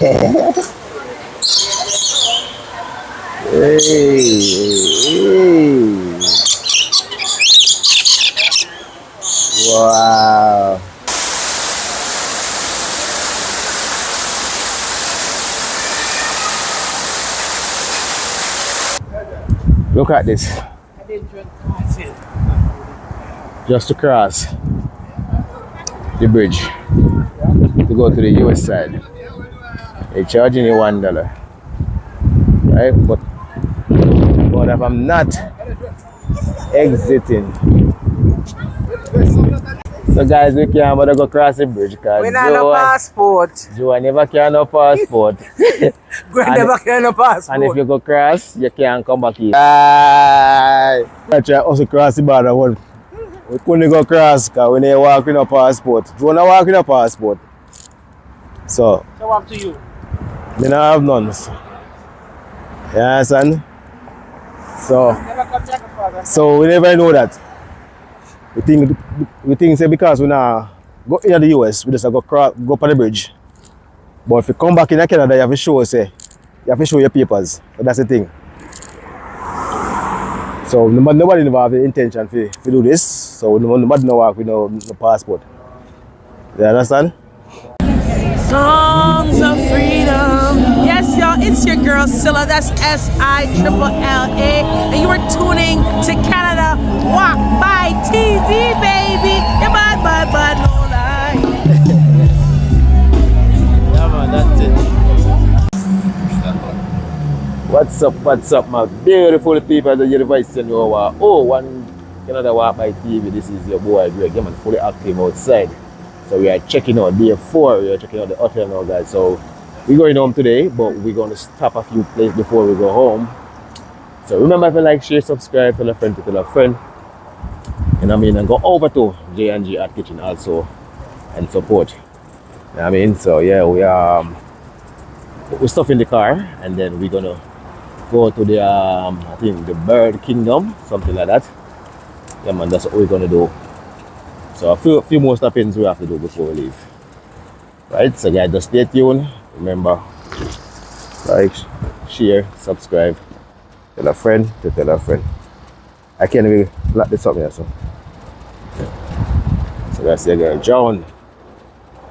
Hey. Wow. Look at this. Just to cross the bridge to go to the US side. They're charging you $1. Right? But if I'm not exiting. So guys, we can't bother go cross the bridge because we not no passport. Joe never carry no passport. We never carry no passport. And if you go cross, you can't come back here. I try also cross the border one. We couldn't go cross because we never walk with no passport. Joe not walk with no passport. So up to you. Me don't have none. You understand? So we never know that. We think say because we now go in the US, we just go up on the bridge. But if you come back in Canada, you have to show your papers. So that's the thing. So nobody never have the intention to do this. So nobody no work with no passport. You understand? Songs of freedom. Yes, y'all, it's your girl Scylla. That's SILLA. And you are tuning to Canada Walk by TV, baby. Yeah, bye, no lie. Yeah, man, that's it. What's up, my beautiful people that you're voicing over. Oh, one Canada Walk by TV. This is your boy Greg. Yeah, man, fully active outside. So we are checking out day 4, we are checking out the hotel now, guys. So we're going home today, but we're going to stop a few places before we go home. So remember, if you like, share, subscribe, tell a friend to tell a friend. You know what I mean? And go over to J&G Art Kitchen also and support. You know what I mean? So yeah, we stuff in the car and then we're gonna go to the I think the Bird Kingdom, something like that. Yeah man, that's what we're gonna do. So a few more stoppings we have to do before we leave. Right, so guys, just stay tuned. Remember, like, share, subscribe, tell a friend to tell a friend. I can't even lock this up here, so. So that's your girl, John.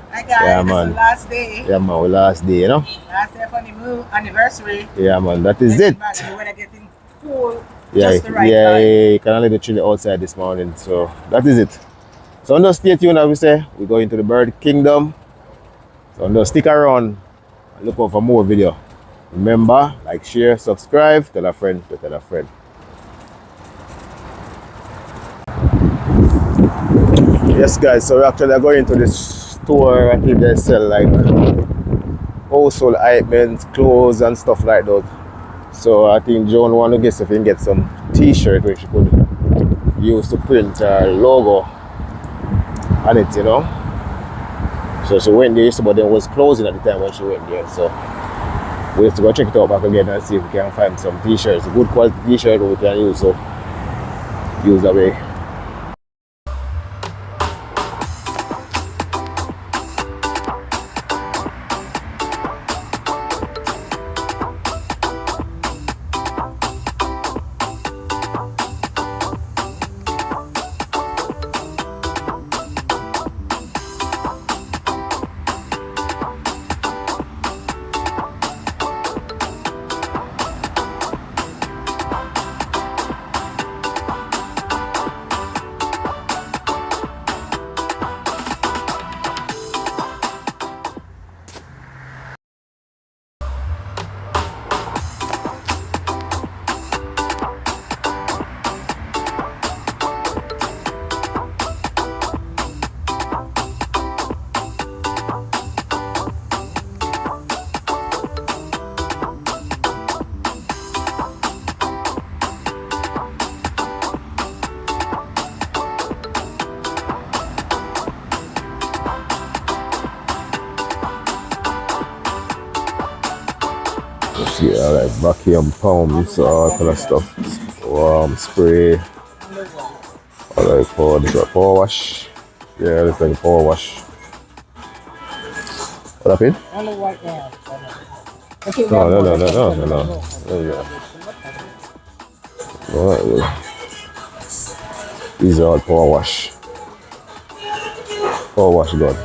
Hi guys, yeah, this man. is the last day. Yeah man, we last day, you know? Last day for the move anniversary. Yeah man, that is it. When I get in cool, Yeah, just the right yeah, time. you can only do chili outside this morning, so that is it. So just stay tuned, as we say, we're going to the Bird Kingdom. So just stick around and look out for more video. Remember, like, share, subscribe, tell a friend to tell a friend. Yes guys, so we're actually going to this store. I think they sell like household items, clothes and stuff like that. So I think Joan want to guess if he can get some t-shirt which she could use to print her logo on it, you know. So she went there, but then it was closing at the time when she went there. So we have to go check it out back again and see if we can find some t-shirts, a good quality t-shirt we can use, so use that way. Yeah, like vacuum pumps, all kind of stuff. Spray. I like power wash. Yeah, it's like power wash. What happened? Only white now. No. There you go. Alright. These are all power wash. Power wash done.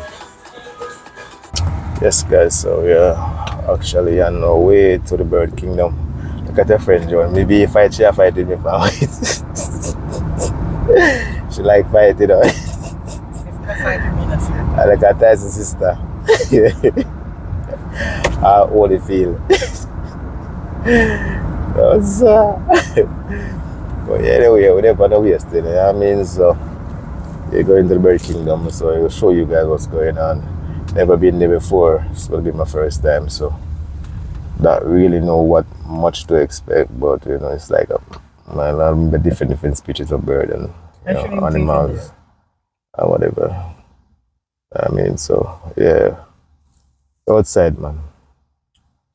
Yes, guys, so we are actually on our way to the Bird Kingdom. Look at your friend, John. Maybe if I fight with me for it. She like fight, you know. I like her Tyson's sister. How old you feel. But yeah, anyway, we never know yesterday. You know what I mean? So we're going to the Bird Kingdom, so I'll show you guys what's going on. Never been there before. It's gonna be my first time, so don't really know what much to expect, but you know, it's like a different species of bird and animals and whatever. I mean, so yeah, outside, man.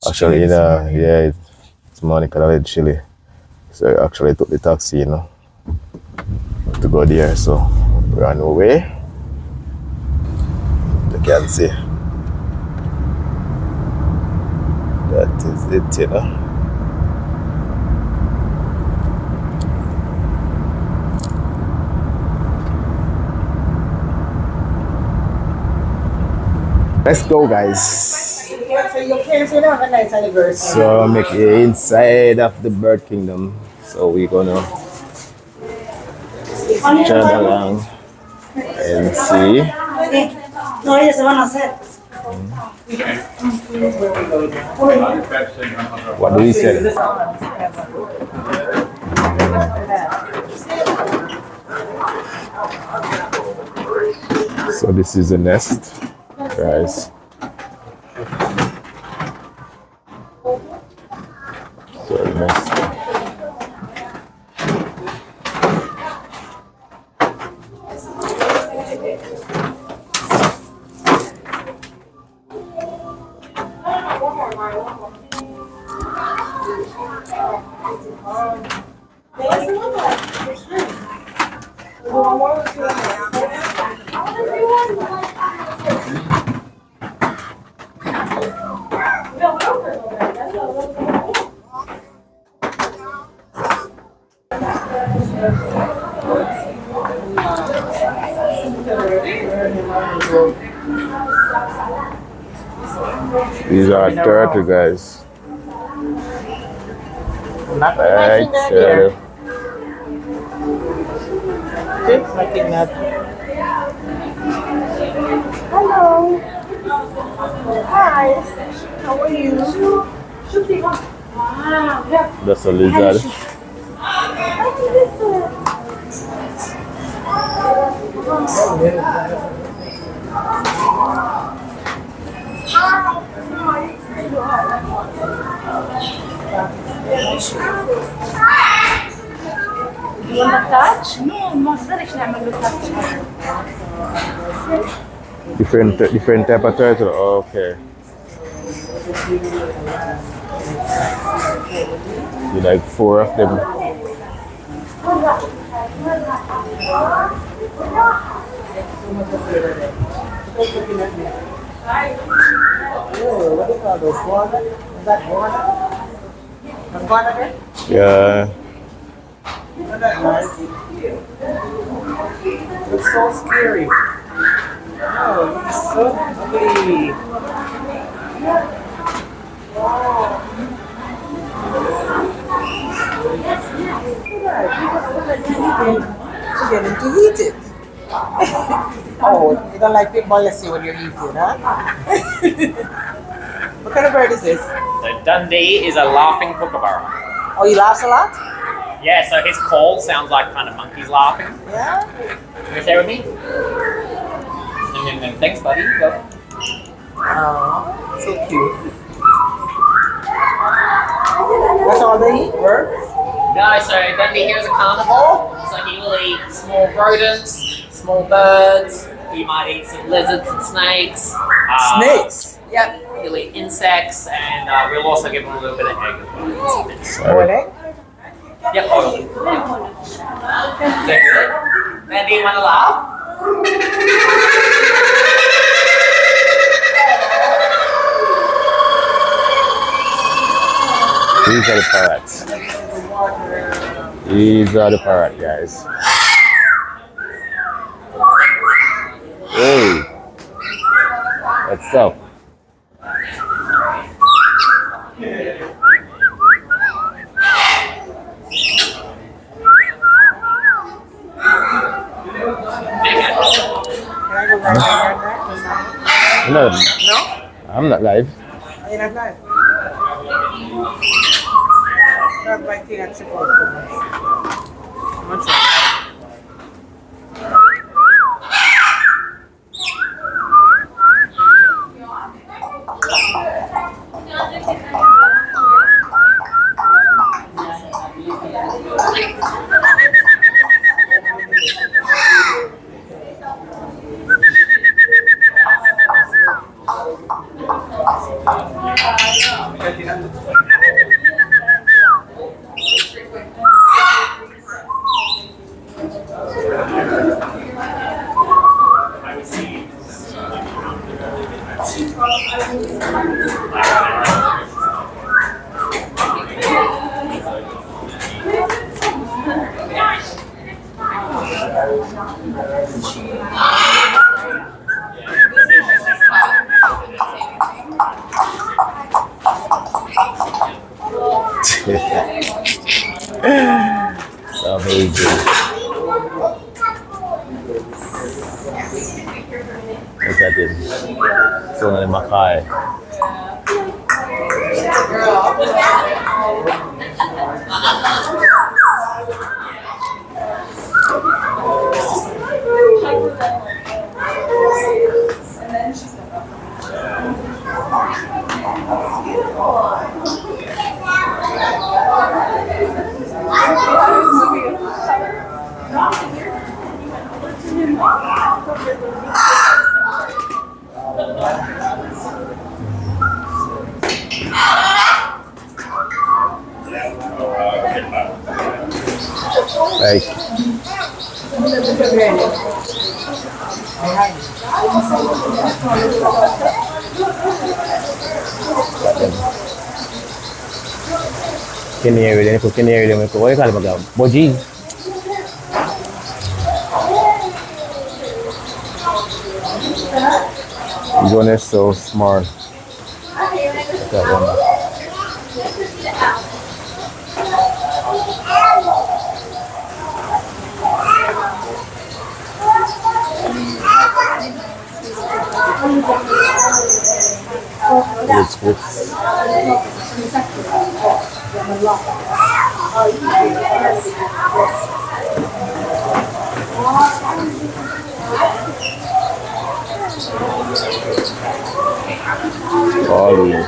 Actually, it's morning kind of chilly. So I actually took the taxi, to go there. So we're on our way. You can see. That is it, Let's go, guys. So I'm inside of the Bird Kingdom. So we're gonna turn around and see. What do we say? So this is the nest, guys. So the nest. These are turtle, guys. Right there. Hello. Hi. How are you? That's a lizard. You want to touch? No, ما اقدرش نعمل له touch. Different type of turtle. Okay. You like 4 of them. What do you call those? Guana? Is that guana? That's guana there? Yeah. Isn't that nice? It's so scary. Oh, he's so ugly. She's getting to eat it. Oh, you don't like big molesty when you're eating, huh? What kind of bird is this? So Dundee is a laughing kookaburra. Oh, he laughs a lot? Yeah, so his call sounds like kind of monkeys laughing. Yeah? Can you stay with me? Thanks, buddy. Go. Oh, so cute. That's all they eat, birds? No, so Dundee here is a carnivore. So he will eat small rodents, small birds. He might eat some lizards and snakes. Snakes? Yep, he'll eat insects, and we'll also give him a little bit of egg as well. What egg? Yep, hold on. That's it. Dundee, you want to laugh? These are the parrots. These are the parrot guys. Hey, what's up? No, I'm not live. Are you not live? That's my thing at support. Much amazing. Look at this. It's only Mackay. Like, Canary, then put canary, then what do you call them? Budgies. This one is so smart. That one. It's good. Ollie.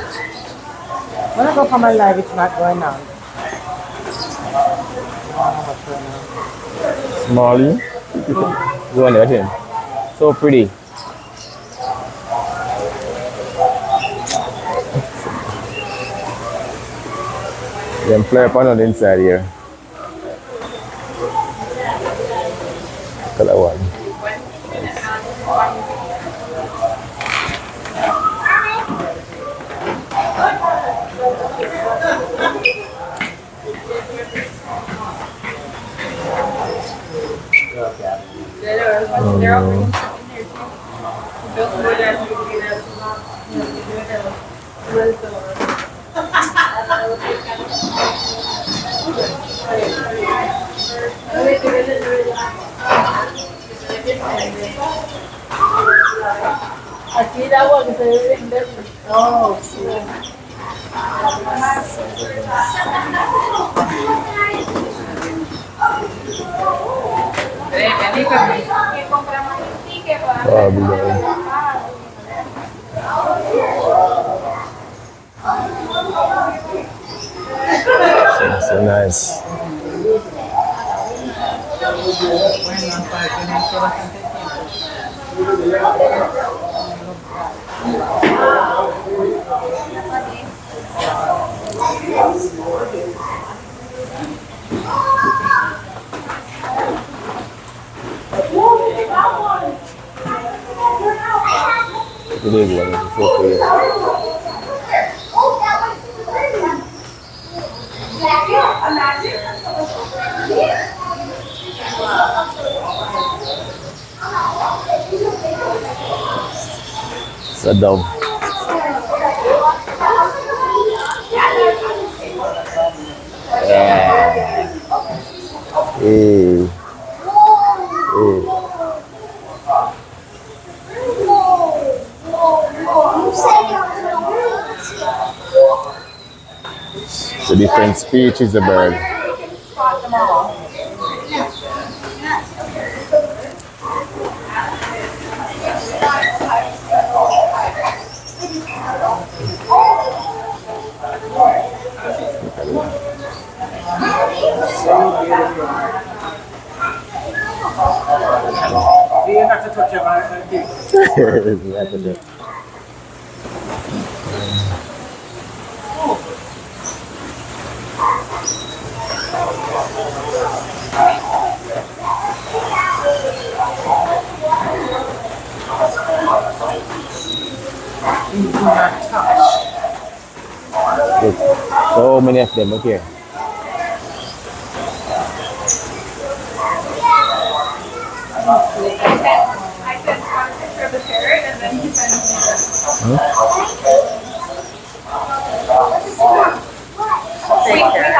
when I go for my live, it's not going on. Smalley. Go on, let him. So pretty. Them flare up on the inside here. Color one. Aquí el agua que se debe vender. Oh, sí. Oh, below. So nice. It is one of the It's a dove. Yeah. Hey. Hey. It's a different species of bird. You have to touch your hand. Yeah, look, so many of them. Look here.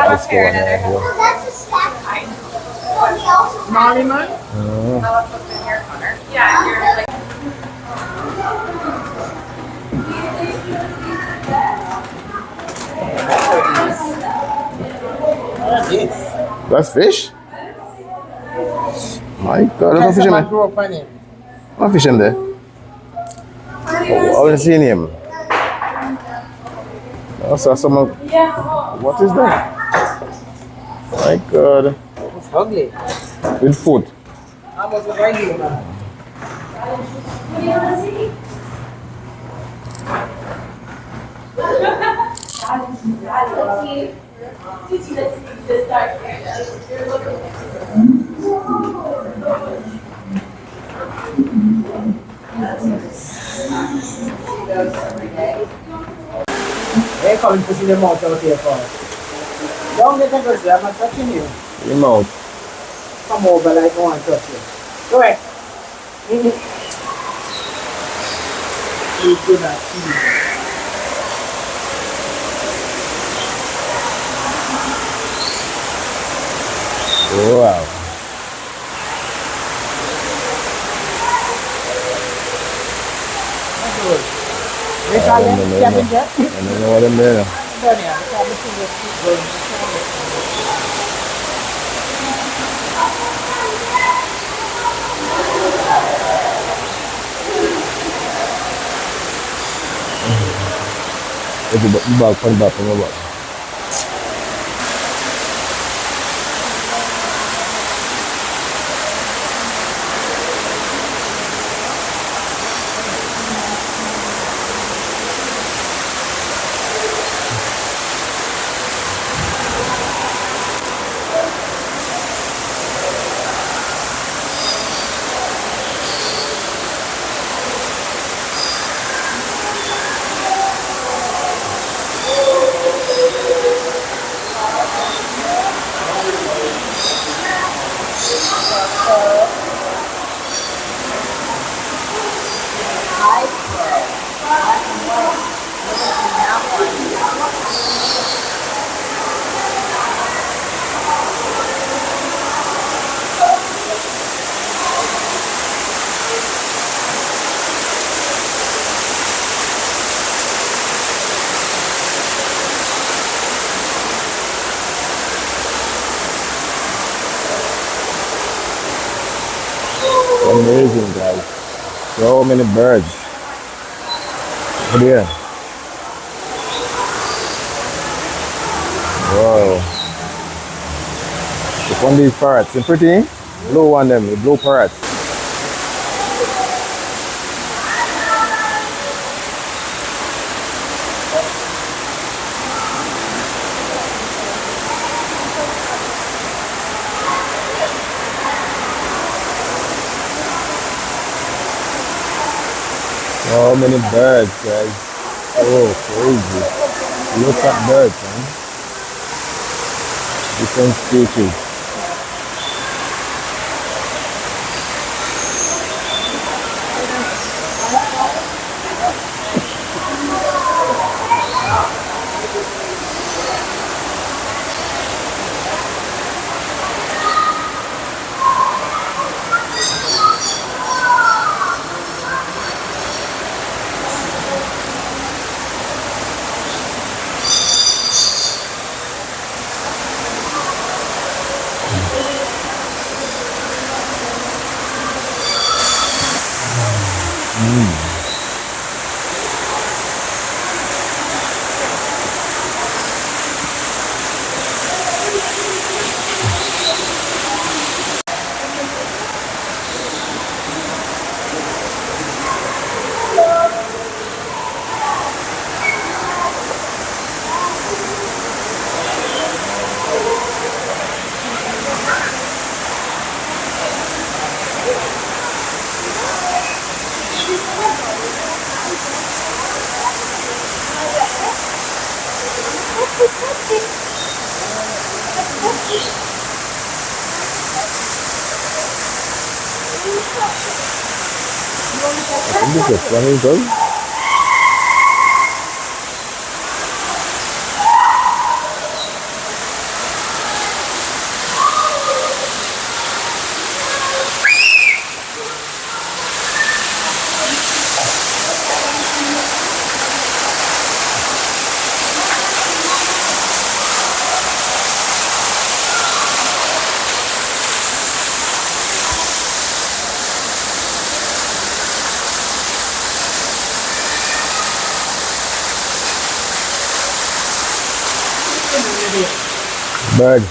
Let's go on there. Molly Mud? That's fish? My God, look at fish in there. Grew up on him. What fish in there? Oh, I haven't seen him. I saw some of... What is that? My God. It's ugly. With food. How much was I here, man? They coming to see the mouth out here for. Don't get aggressive, I'm not touching you. Your mouth. Come over like I want to touch you. Go ahead. You do not see. Wow. They call them scavenger. I don't know what I'm doing. Down here, they call them It's a bag from the back of my back. Amazing, guys. So many birds. Look here. Whoa. Look on these parrots. They're pretty. Blue one them, the blue parrots. So many birds, guys. Oh, crazy. Look at birds, man. different species. I think this is funny, bro. Bird.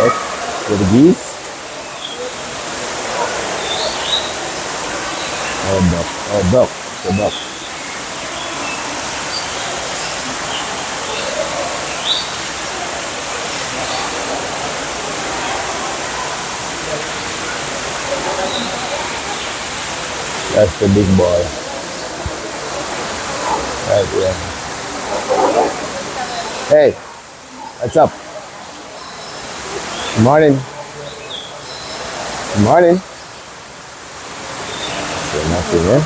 Duck. For the geese. Oh, duck. Oh, duck. The duck. That's the big boy. Right there. Hey, what's up? Good morning. Good morning. Okay, nothing here.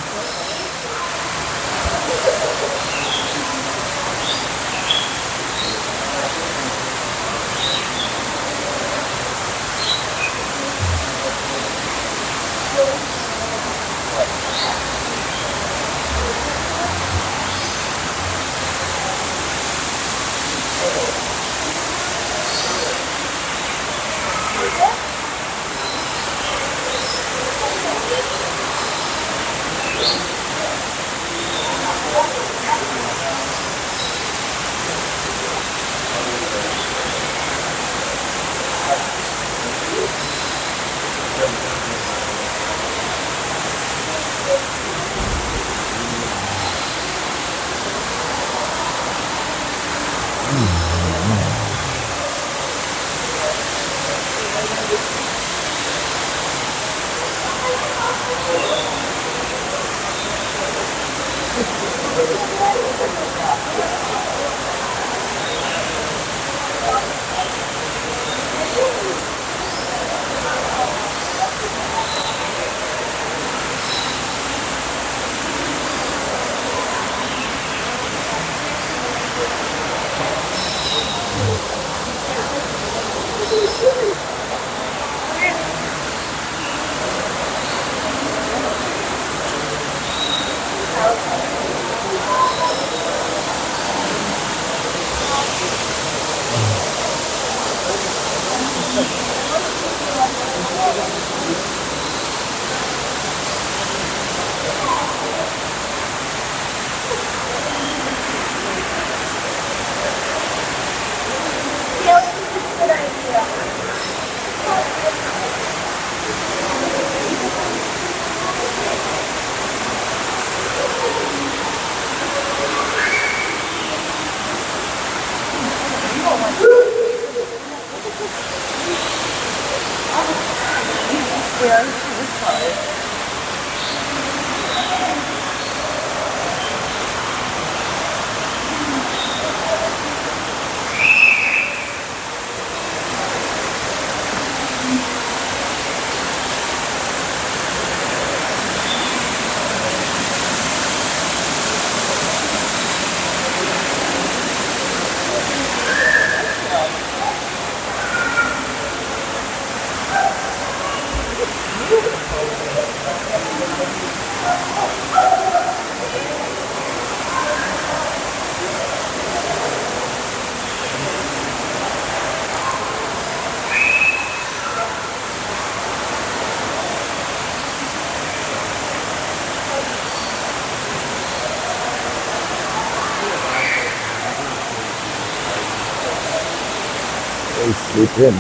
Yeah, it's fine. He's sleeping.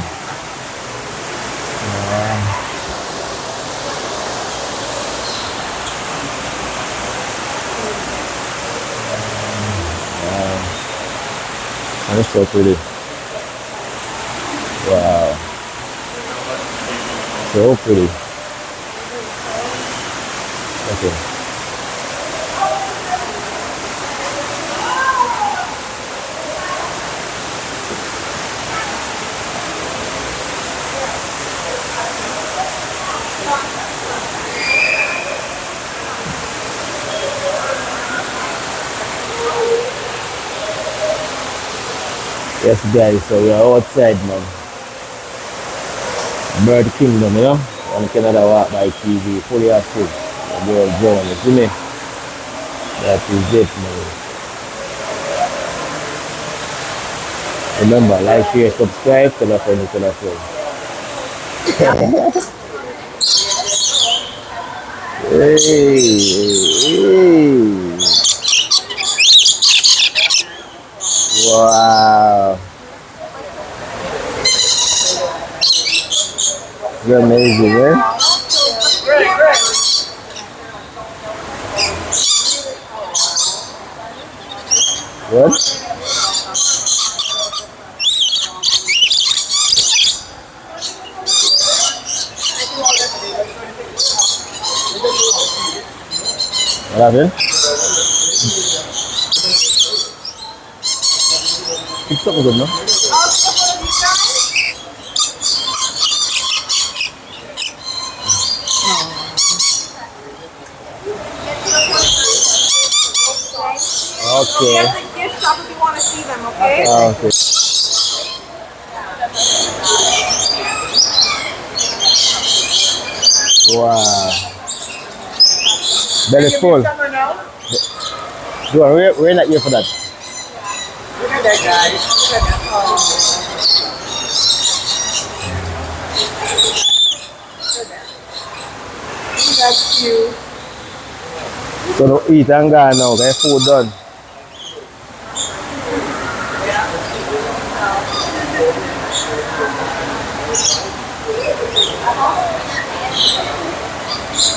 And it's so pretty. Wow. So pretty. Okay. Yes guys, so we are outside man. Bird Kingdom, you know? On Canada Walk by TV, fully active. The girl Joan, you see me? That is it man. Remember, like, share, subscribe, tell a friend, tell a friend. Hey. Wow. You're amazing, eh? What? What happened? It's something good, no? Okay. Get the gift shop if you want to see them, okay? Okay. Wow. Belly full. Summer now? We're not here for that. Look at that, guys. Look at that. Oh. Look at that. That's cute. So don't eat and go now, get food done.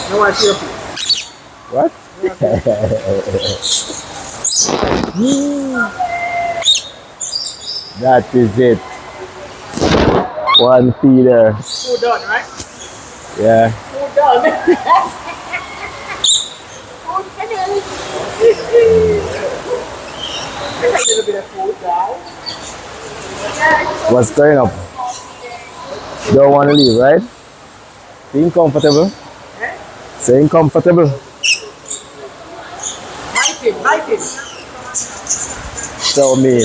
No one see your food. What? That is it. One feeder. Food done, right? Yeah. Food done. Food finished. There's a little bit of food, guys. What's going up? Don't want to leave, right? Being comfortable. Saying comfortable. Bite it. So mean.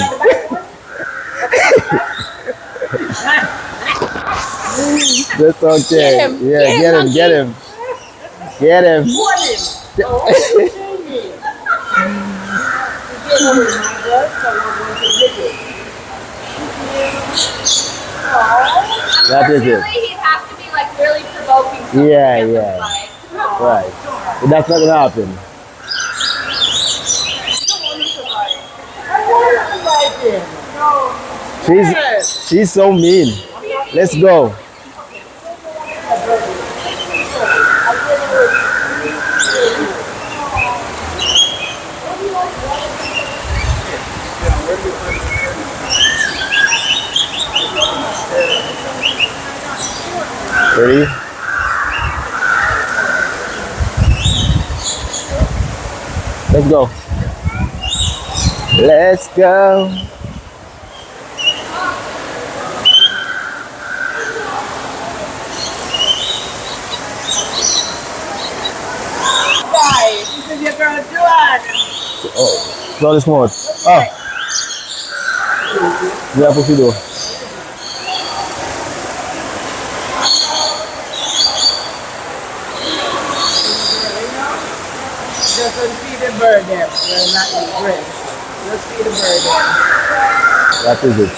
That's okay. Yeah, get him. Get him. That is it. He'd have to be like really provoking. Something Yeah. Right. But that's not gonna happen. She's so mean. Let's go. Ready? Let's go. Let's go. Guys, this is your girl Joanne. Oh, blow this mode. Oh. Yeah, push it door. Just feed the bird there. Well, not the bread. Just feed the bird there. That is it.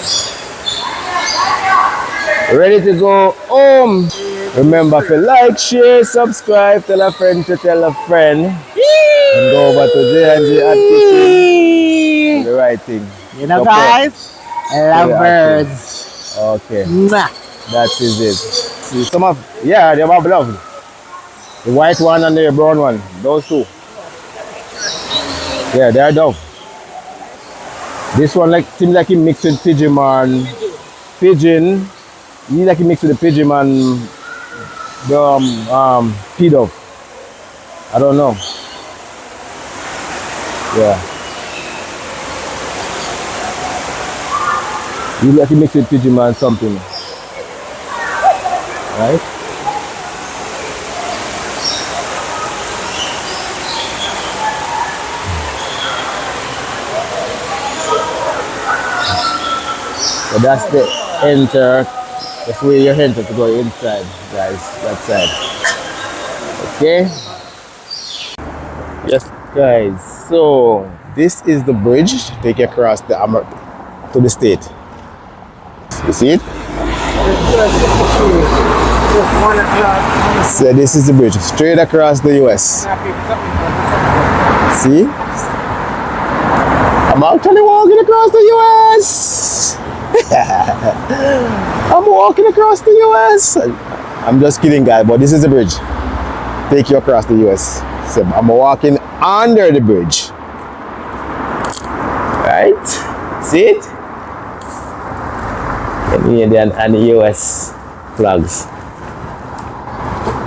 Ready to go home. Remember to like, share, subscribe, tell a friend to tell a friend. And go over to J&J at Kitchen. Do the right thing. You know, Support. guys, I love Yeah, birds. Okay. Mwah. That is it. See, some of, yeah, they have lovely. The white one and the brown one. Those two. Yeah, they are dove. This one like seems like he mixed with pigeon man. Pigeon. He like he mixed with the pigeon man. The P-dove. I don't know. Yeah. He like he mixed with pigeon man something. Right? So that's the enter. That's where you enter to go inside, guys. That side. Okay. Yes, guys. So this is the bridge to take you across the to the state. You see it? Just 1 o'clock. So this is the bridge straight across the US. See? I'm actually walking across the US. I'm walking across the US. I'm just kidding, guys, but this is the bridge. Take you across the US. So I'm walking under the bridge. Right? See it? Canadian and US flags.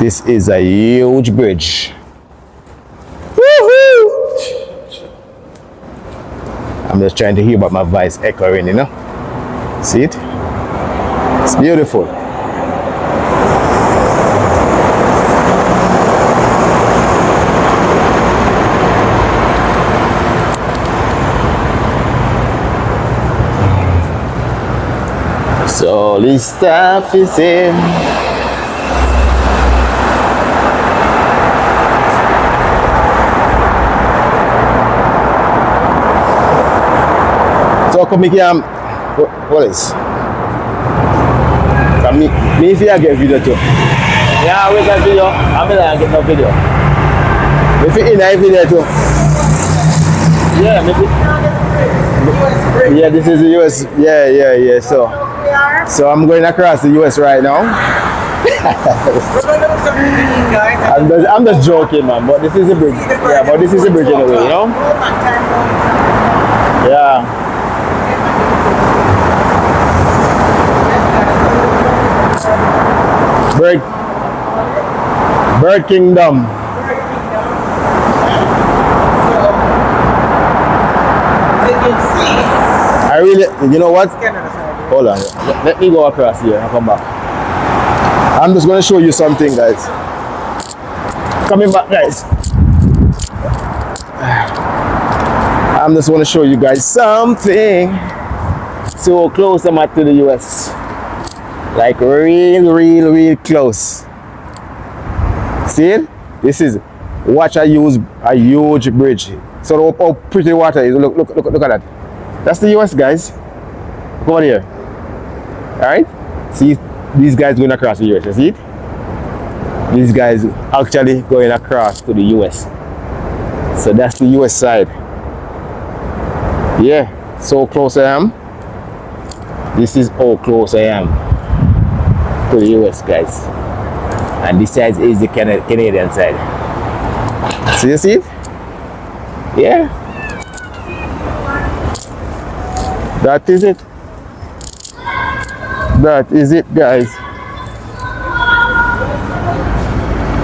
This is a huge bridge. Woohoo! I'm just trying to hear about my voice echoing, you know? See it? It's beautiful. So this stuff is in. So come here, what is? Me if I get video too. Yeah, we got video. I'm gonna get no video. If you in a video too. Yeah, maybe. Yeah, this is the US. Yeah. So I'm going across the US right now. I'm just joking, man. But this is a bridge. Yeah, but this is a bridge anyway, you know. Yeah. Bird Kingdom. I really, you know what? Hold on. Let me go across here and come back. I'm just going to show you something, guys. Coming back, guys. I'm just going to show you guys something. So close I'm at to the US. Like real close. See it? This is watch I use a huge bridge. So how pretty the water is. Look at that. That's the US, guys. Come on here. Alright? See these guys going across the US, you see it? These guys actually going across to the US. So that's the US side. Yeah, so close I am. This is how close I am to the US, guys. And this side is the Canadian side. So you see it? Yeah. That is it. That is it, guys.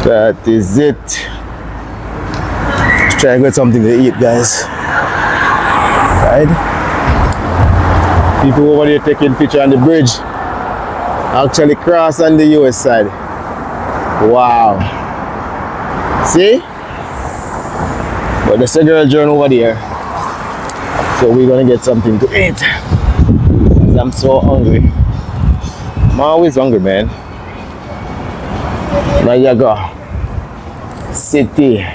That is it. Try and get something to eat, guys. Right? People over there taking picture on the bridge. Actually cross on the US side. Wow. See? But there's a girl journey over there. So we're gonna get something to eat. I'm so hungry. I'm always hungry, man. Niagara City.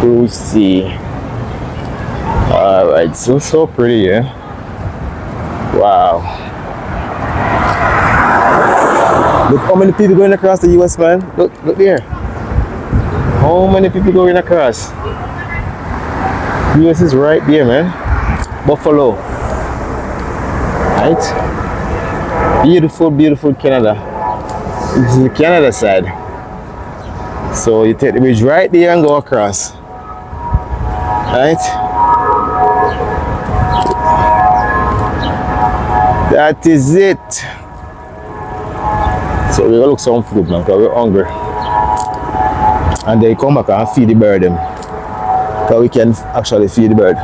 Lucy. Alright, so pretty, yeah. Wow. Look how many people going across the US, man. Look there. How many people going across? US is right there, man. Buffalo. Right? Beautiful, beautiful Canada. This is the Canada side. So you take the bridge right there and go across. Right? That is it. So we're gonna look some food now because we're hungry. And then come back and feed the bird them. So we can actually feed the bird.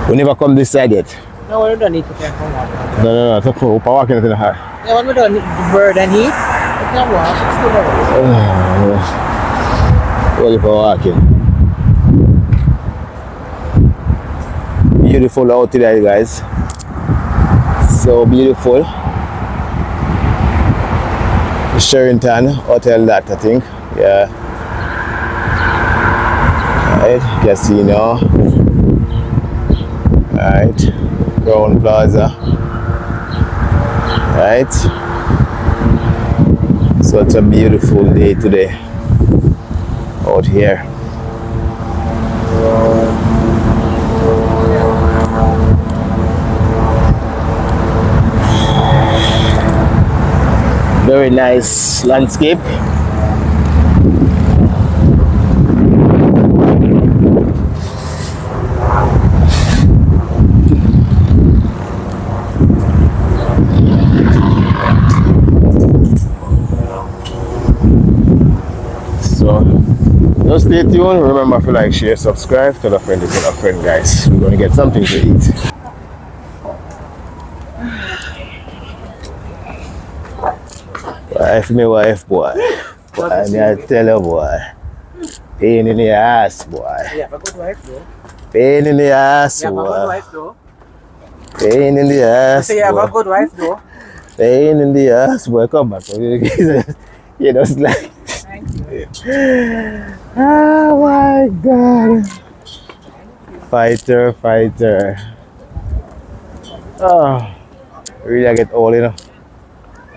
We never come this side yet. No, we don't need to come walk. No. It's okay. We're walking in the house. Yeah, when we don't need the bird and heat, we can walk. It's still there. We're walking. Beautiful out today, guys. So beautiful. Sherrington Hotel, that I think. Yeah. Right. Casino. Right, Crown Plaza. Right, such a beautiful day today out here. Very nice landscape. Just stay tuned. Remember to like, share, subscribe, tell a friend to tell a friend, guys. We're gonna get something to eat. Wife me wife, boy. Boy, me I tell you, boy. Pain in the ass, boy. Yeah, but good wife though. Pain in the ass, Yeah, but good boy. wife though. Pain in the ass, So yeah, boy. but good wife though. Pain in the ass, boy. Come back. You know, it's like. Thank you. Oh my God. Fighter. Oh, really I get old, you know.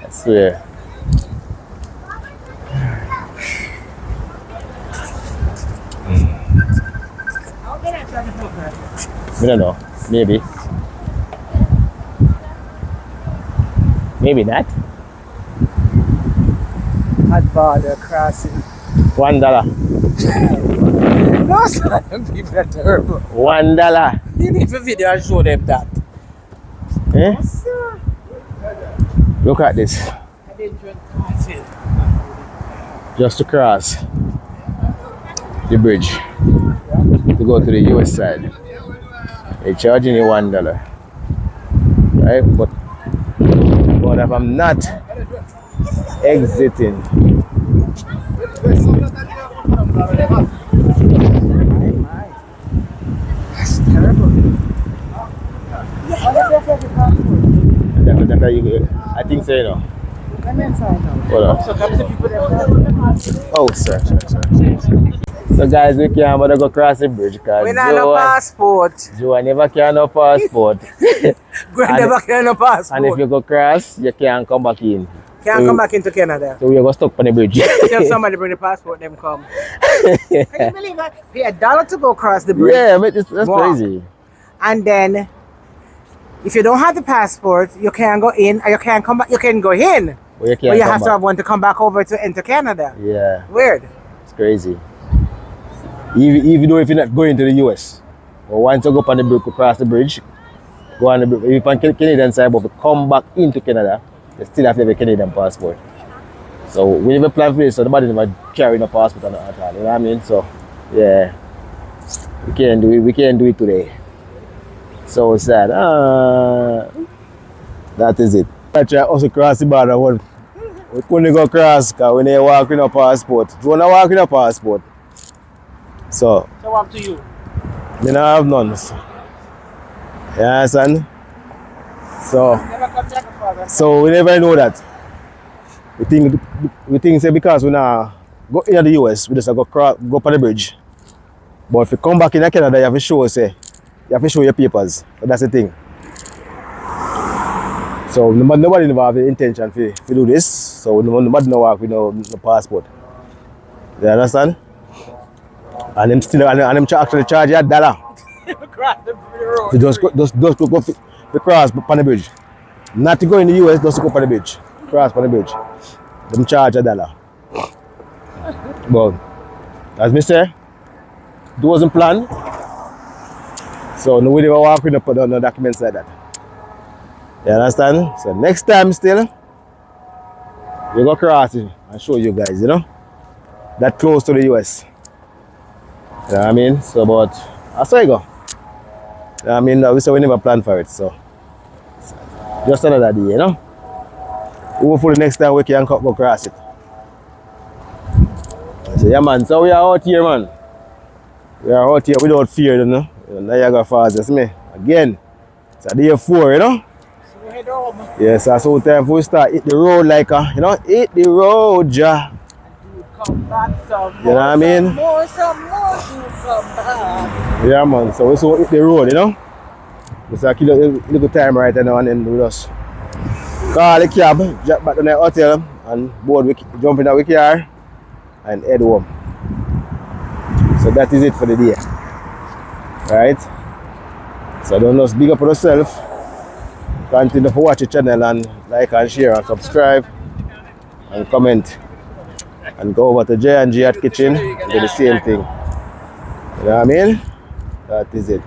I swear. I don't know. Maybe. Maybe not. Hot border crossing. $1. No, son, people are terrible. $1. You need to video and show them that. Eh? Look at this. I didn't drink coffee. Just to cross the bridge to go to the US side. They're charging you $1. Right? But if I'm not exiting, That's terrible. I think so, you know. Let me inside now. Hold on. So come to people that Oh, sir. So guys, we can't bother go cross the bridge because we not no passport. Joe never carry no passport. We never carry no passport. And if you go cross, you can't come back in. Can't come back into Canada. So we are going to stuck on the bridge. Tell somebody bring the passport, them come. Can you believe that? Pay $1 to go across the bridge. Yeah, but that's Walk. crazy. And then, if you don't have the passport, you can't go in, or you can't come back. You can go in, But you can't But you come have to back. have one to come back over to enter Canada. Yeah, Weird. it's crazy. Even though if you're not going to the US, but once you go up on the bridge, cross the bridge, go on the bridge, if you're on Canadian side, but if you come back into Canada, you still have to have a Canadian passport. So we never plan for this, so nobody never carry no passport at all. You know what I mean? So yeah, we can't do it. We can't do it today. So sad. That is it. I try also cross the border one. We couldn't go cross because we never walk with no passport. You wanna walk with no passport? So up to you. we don't have none. You understand? So we never know that. We think say because we now go in the US, we just go up on the bridge. But if you come back in Canada, you have to show your papers. So that's the thing. So nobody never have the intention to do this. So nobody no work with no passport. You understand? And them still and them actually charge you $1. To just go cross on the bridge. Not to go in the US, just to go on the bridge. Cross on the bridge. Them charge $1. But as me say, it wasn't planned. So nobody ever walk with no documents like that. You understand? So next time still, we go cross it and show you guys, you know? That close to the US. You know what I mean? So but that's how you go. You know what I mean? We say we never planned for it, so just another day, you know? Hopefully next time we can go across it. So yeah man, so we are out here man. We are out here without fear, you know? Niagara Falls, that's me. Again, it's a day 4, you know? Yes, that's all time for we start hit the road like you know, hit the road, ja. Come back some You know what I mean? some more, come back. Yeah man, so we so hit the road, you know? Just a little time right now and then we just call the cab, drop back to the hotel and board jump in the car and head home. So that is it for the day. Right? So don't just big up on yourself. Continue to watch the channel and like and share and subscribe and comment. And go over to J&G at Kitchen and do the same thing. You know what I mean? That is it.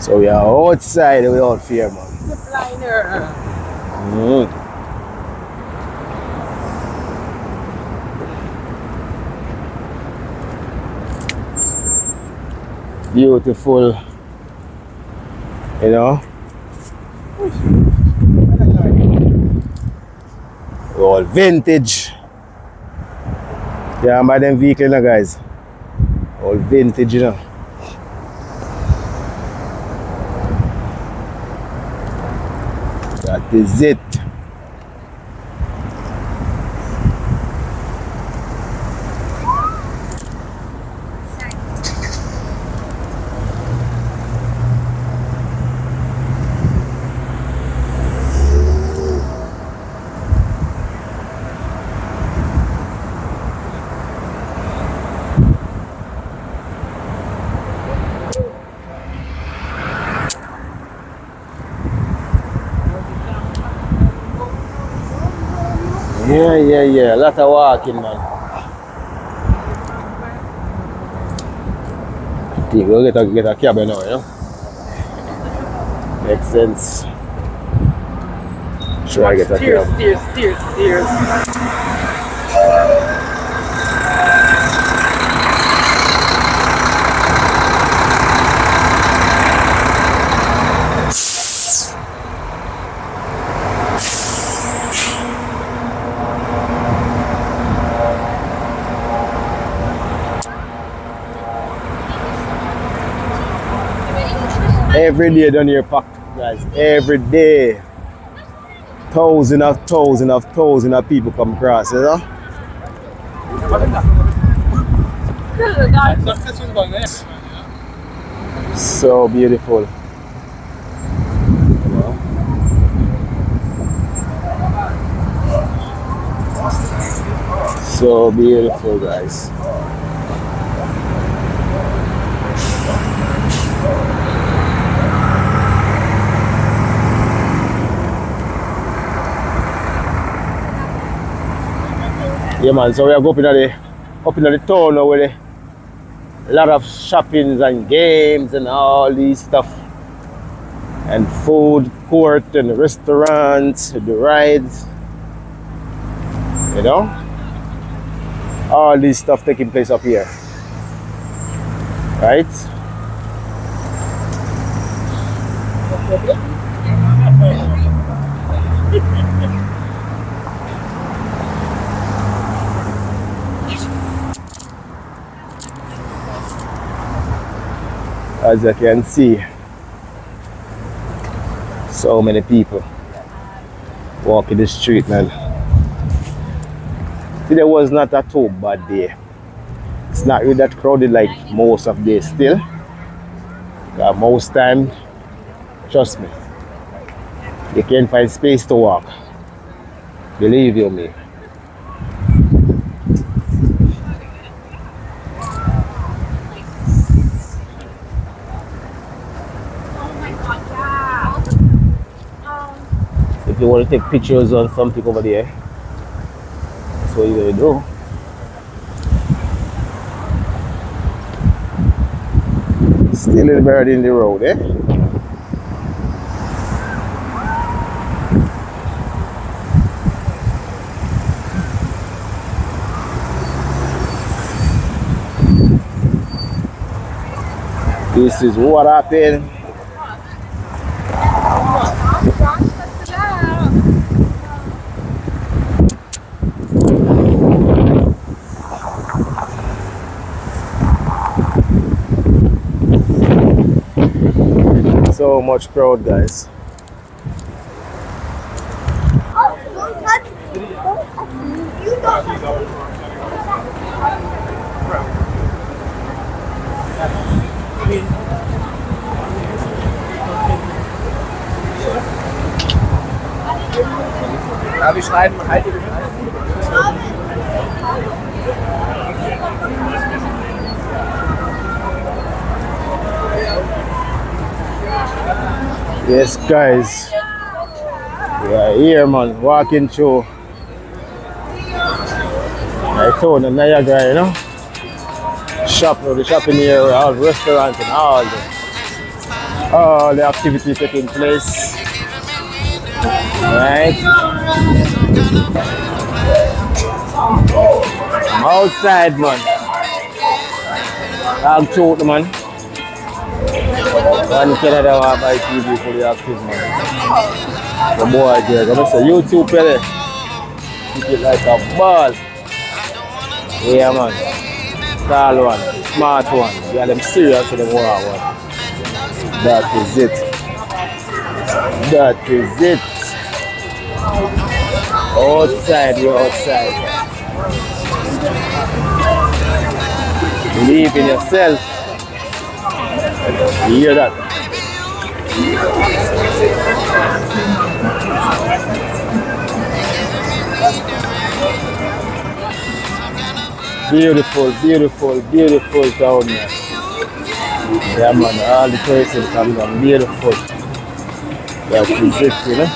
So we are outside without fear, man. Beautiful, you know. All vintage. Yeah, buy them vehicle, you know, guys. All vintage, you know. That is it. Yeah. A lot of walking, man. I think we'll get a cab now, you know? Makes sense. Try to get a cab. Steers. Every day down here packed, guys. Every day. Thousands of people come across, you know? So beautiful. So beautiful, guys. Yeah man, so we are going up in the town now with a lot of shoppings and games and all these stuff. And food court and restaurants, the rides. You know? All this stuff taking place up here. Right? As you can see, so many people walking the street, man. Today was not a too bad day. It's not really that crowded like most of days still. Most time, trust me, you can find space to walk. Believe you me. If you want to take pictures on something over there, that's what you're gonna do. Still a bird in the road, eh? This is what happened. So much crowd, guys. Darf ich schreiben? Yes, guys. We are here, man, walking through the town of Niagara, you know. The shopping here, all the restaurants and all the activities taking place. Right? I'm outside, man. I'm short, man. One Canada Walk by TV for the active, man. The boy here, I'm going to say YouTube, pele. Keep it like a ball. Yeah, man. Tall one, smart one. Yeah, them serious with them one. That is it. That is it. Outside, we're outside. Believe in yourself. You hear that? Beautiful, beautiful, beautiful town, man. Yeah, man, all the places come down, beautiful. That is it, you know?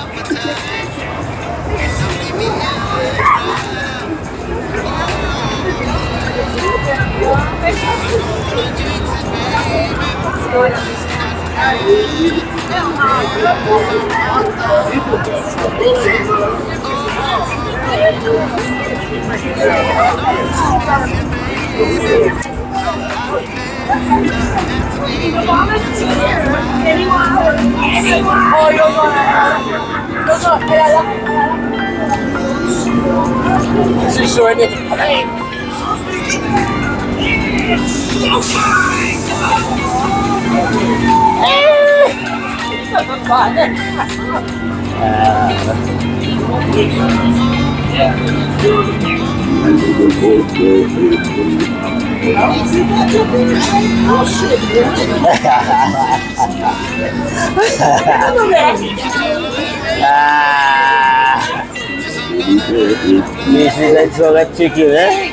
This is like so like chicken, eh?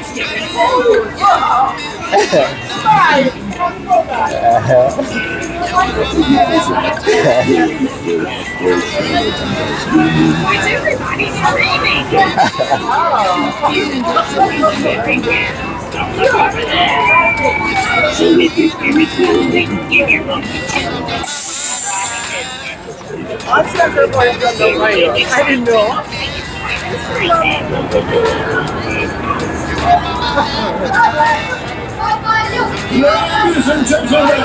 I didn't know. Ladies and gentlemen,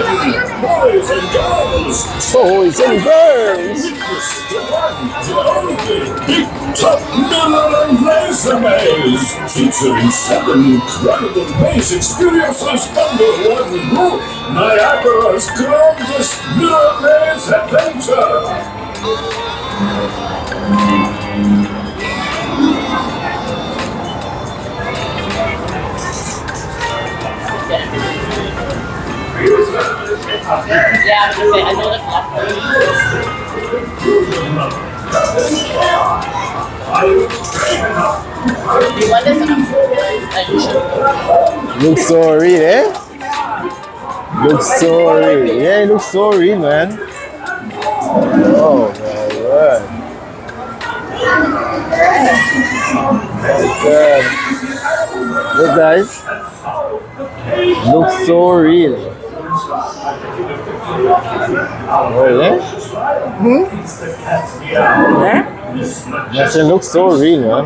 boys and girls, Boys and girls. the one, the only, Big Top Miller and Resumes, featuring 7 incredible bass experiences under one roof. Niagara's grandest Miller Maze adventure. Yeah, I know that's you want this and Looks so real, eh? Looks so real. Yeah, it looks so real, man. Oh my word. Look, guys. Looks so real. Oh, yeah? Yes, it looks so real, man.